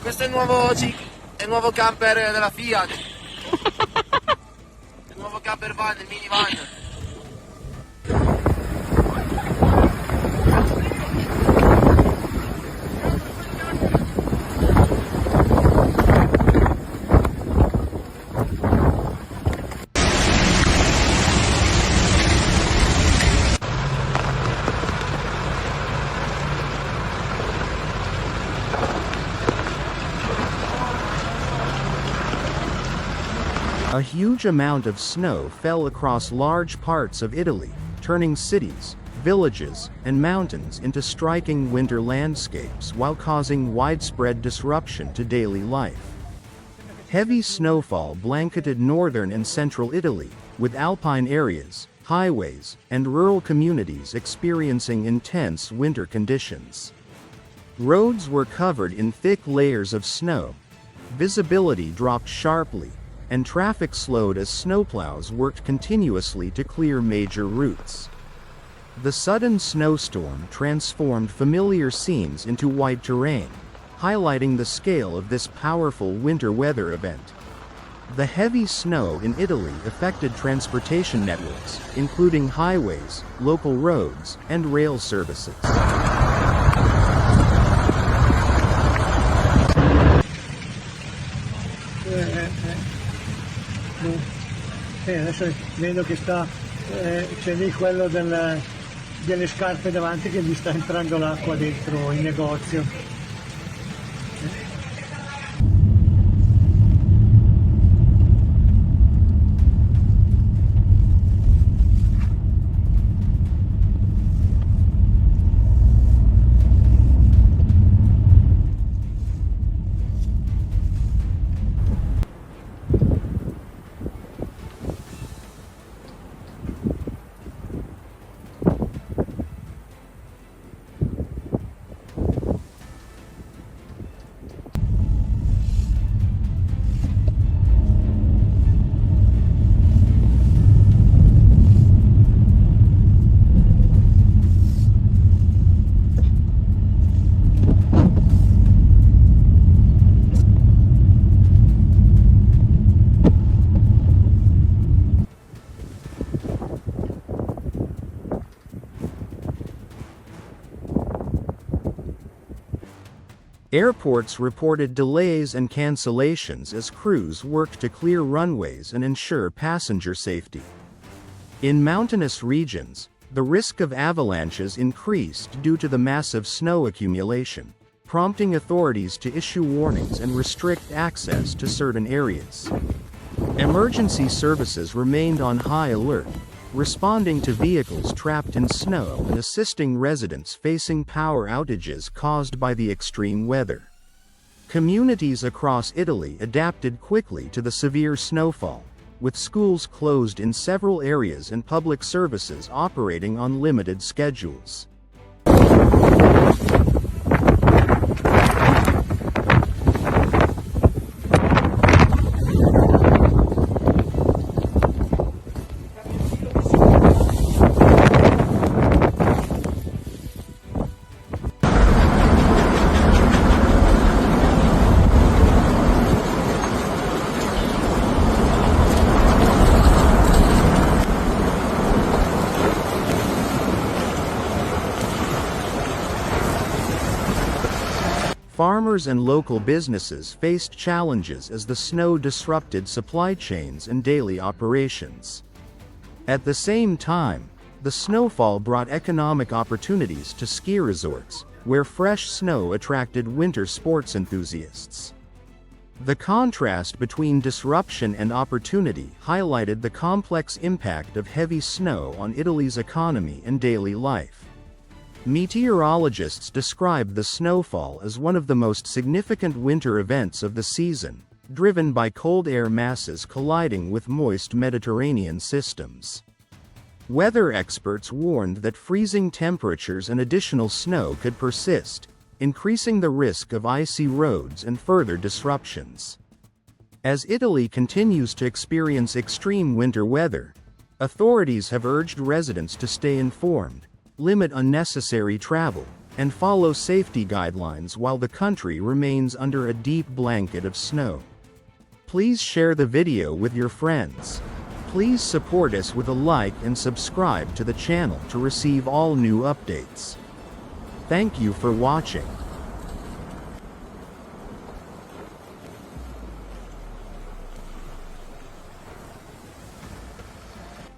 Questo è è il nuovo camper della Fiat. Il nuovo camper van, il minivan. A huge amount of snow fell across large parts of Italy, turning cities, villages, and mountains into striking winter landscapes while causing widespread disruption to daily life. Heavy snowfall blanketed northern and central Italy, with alpine areas, highways, and rural communities experiencing intense winter conditions. Roads were covered in thick layers of snow. Visibility dropped sharply, and traffic slowed as snowplows worked continuously to clear major routes. The sudden snowstorm transformed familiar scenes into white terrain, highlighting the scale of this powerful winter weather event. The heavy snow in Italy affected transportation networks, including highways, local roads, and rail services. Adesso vedo che c'è lì quello delle scarpe davanti che gli sta entrando l'acqua dentro il negozio. Airports reported delays and cancellations as crews worked to clear runways and ensure passenger safety. In mountainous regions, the risk of avalanches increased due to the massive snow accumulation, prompting authorities to issue warnings and restrict access to certain areas. Emergency services remained on high alert, responding to vehicles trapped in snow and assisting residents facing power outages caused by the extreme weather. Communities across Italy adapted quickly to the severe snowfall, with schools closed in several areas and public services operating on limited schedules. Farmers and local businesses faced challenges as the snow disrupted supply chains and daily operations. At the same time, the snowfall brought economic opportunities to ski resorts, where fresh snow attracted winter sports enthusiasts. The contrast between disruption and opportunity highlighted the complex impact of heavy snow on Italy's economy and daily life. Meteorologists described the snowfall as one of the most significant winter events of the season, driven by cold air masses colliding with moist Mediterranean systems. Weather experts warned that freezing temperatures and additional snow could persist, increasing the risk of icy roads and further disruptions. As Italy continues to experience extreme winter weather, authorities have urged residents to stay informed, limit unnecessary travel, and follow safety guidelines while the country remains under a deep blanket of snow. Please share the video with your friends. Please support us with a like and subscribe to the channel to receive all new updates. Thank you for watching.